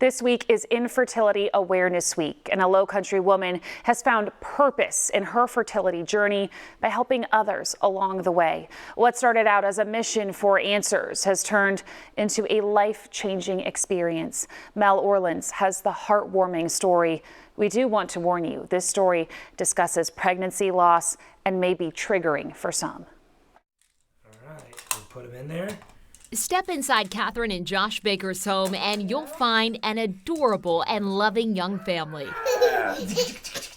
This week is Infertility Awareness Week, and a Lowcountry woman has found purpose in her fertility journey by helping others along the way. What started out as a mission for answers has turned into a life-changing experience. Mel Orleans has the heartwarming story. We do want to warn you, this story discusses pregnancy loss and may be triggering for some. All right, we'll put them in there. Step inside Catherine and Josh Baker's home and you'll find an adorable and loving young family.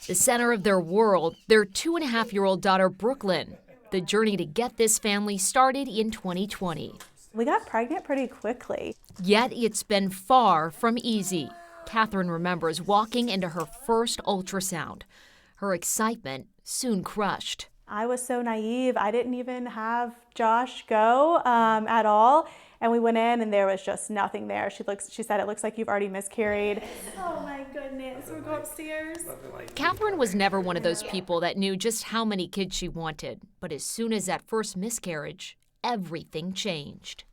The center of their world, their 2.5-year-old daughter, Brooklyn. The journey to get this family started in 2020. We got pregnant pretty quickly. Yet it's been far from easy. Catherine remembers walking into her first ultrasound. Her excitement soon crushed. I was so naive. I didn't even have Josh go at all. And we went in and there was just nothing there. She said, "It looks like you've already miscarried." Oh my goodness, we'll go upstairs. Catherine was never one of those people that knew just how many kids she wanted. But as soon as that first miscarriage, everything changed.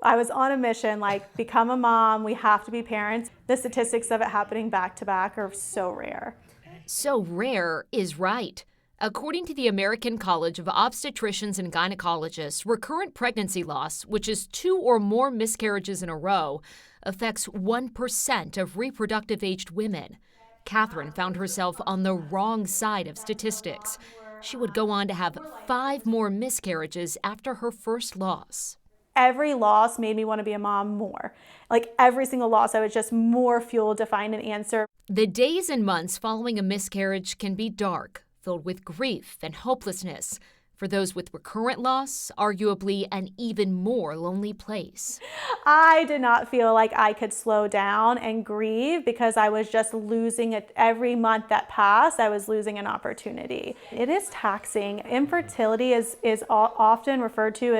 I was on a mission, like, become a mom, we have to be parents. The statistics of it happening back to back are so rare. So rare is right. According to the American College of Obstetricians and Gynecologists, recurrent pregnancy loss, which is 2 or more miscarriages in a row, affects 1% of reproductive-aged women. Catherine found herself on the wrong side of statistics. She would go on to have 5 more miscarriages after her first loss. Every loss made me want to be a mom more. Like every single loss, I was just more fuel to find an answer. The days and months following a miscarriage can be dark, filled with grief and hopelessness. For those with recurrent loss, arguably an even more lonely place. I did not feel like I could slow down and grieve because I was just losing it. Every month that passed, I was losing an opportunity. It is taxing. Infertility is often referred to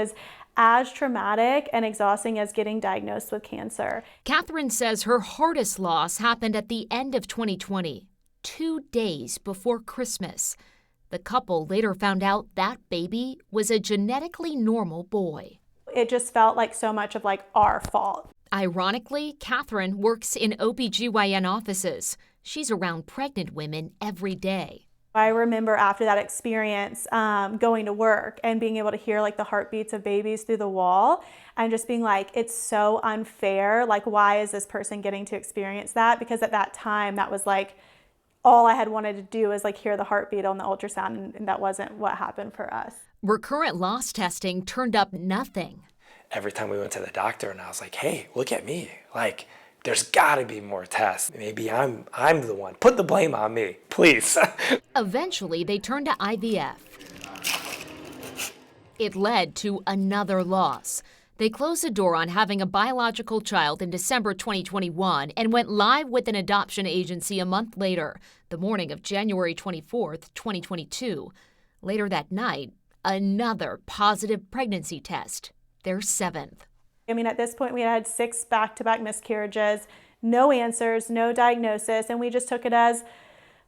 as traumatic and exhausting as getting diagnosed with cancer. Catherine says her hardest loss happened at the end of 2020, 2 days before Christmas. The couple later found out that baby was a genetically normal boy. It just felt like so much of like our fault. Ironically, Catherine works in OB/GYN offices. She's around pregnant women every day. I remember after that experience going to work and being able to hear like the heartbeats of babies through the wall and just being like, it's so unfair. Like, why is this person getting to experience that? Because at that time, that was like, all I had wanted to do was like hear the heartbeat on the ultrasound, and that wasn't what happened for us. Recurrent loss testing turned up nothing. Every time we went to the doctor and I was like, hey, look at me. Like, there's gotta be more tests. Maybe I'm the one. Put the blame on me, please. Eventually, they turned to IVF. It led to another loss. They closed the door on having a biological child in December 2021 and went live with an adoption agency a month later, the morning of January 24th, 2022. Later that night, another positive pregnancy test, their 7th. I mean, at this point, we had 6 back-to-back miscarriages, no answers, no diagnosis, and we just took it as,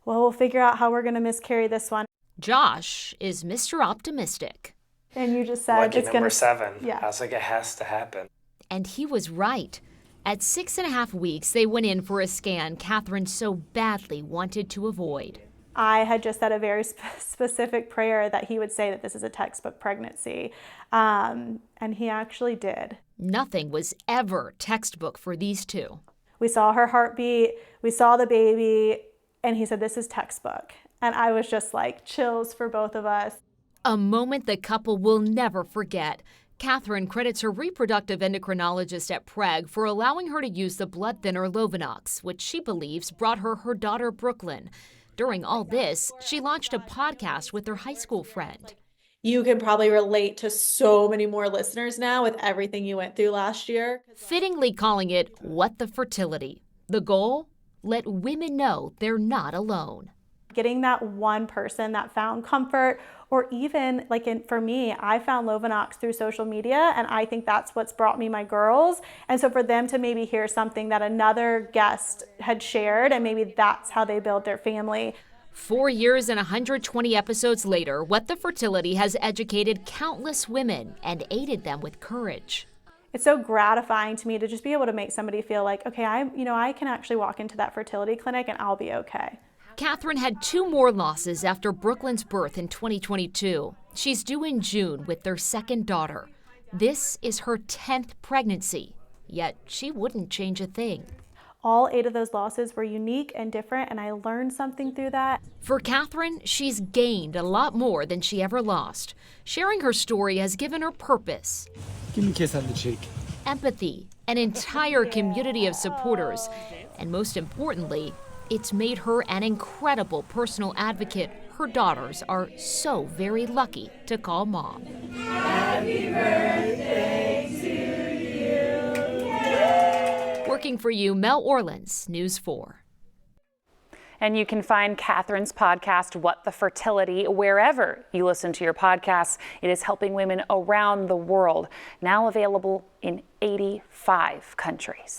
well, we'll figure out how we're going to miscarry this one. Josh is Mr. Optimistic. And you just said Lucky it's number going to... 7. Yeah. I was like, it has to happen. And he was right. At 6.5 weeks, they went in for a scan Catherine so badly wanted to avoid. I had just said a very specific prayer that he would say that this is a textbook pregnancy, and he actually did. Nothing was ever textbook for these two. We saw her heartbeat, we saw the baby, and he said, this is textbook. And I was just like chills for both of us. A moment the couple will never forget. Catherine credits her reproductive endocrinologist at Preg for allowing her to use the blood thinner Lovenox, which she believes brought her her daughter Brooklyn. During all this, she launched a podcast with her high school friend. You can probably relate to so many more listeners now with everything you went through last year. Fittingly calling it What the Fertility. The goal? Let women know they're not alone. Getting that one person that found comfort, or even like for me, I found Lovenox through social media, and I think that's what's brought me my girls. And so for them to maybe hear something that another guest had shared, and maybe that's how they build their family. 4 years and 120 episodes later, What the Fertility has educated countless women and aided them with courage. It's so gratifying to me to just be able to make somebody feel like, okay, I can actually walk into that fertility clinic and I'll be okay. Catherine had 2 more losses after Brooklyn's birth in 2022. She's due in June with their second daughter. This is her 10th pregnancy, yet she wouldn't change a thing. All 8 of those losses were unique and different, and I learned something through that. For Catherine, she's gained a lot more than she ever lost. Sharing her story has given her purpose. Give me a kiss on the cheek. Empathy, an entire community of supporters, and most importantly, it's made her an incredible personal advocate her daughters are so very lucky to call mom. Happy birthday to you. Working for you, Mel Orleans, News 4. And you can find Catherine's podcast, What the Fertility, wherever you listen to your podcasts. It is helping women around the world, now available in 85 countries.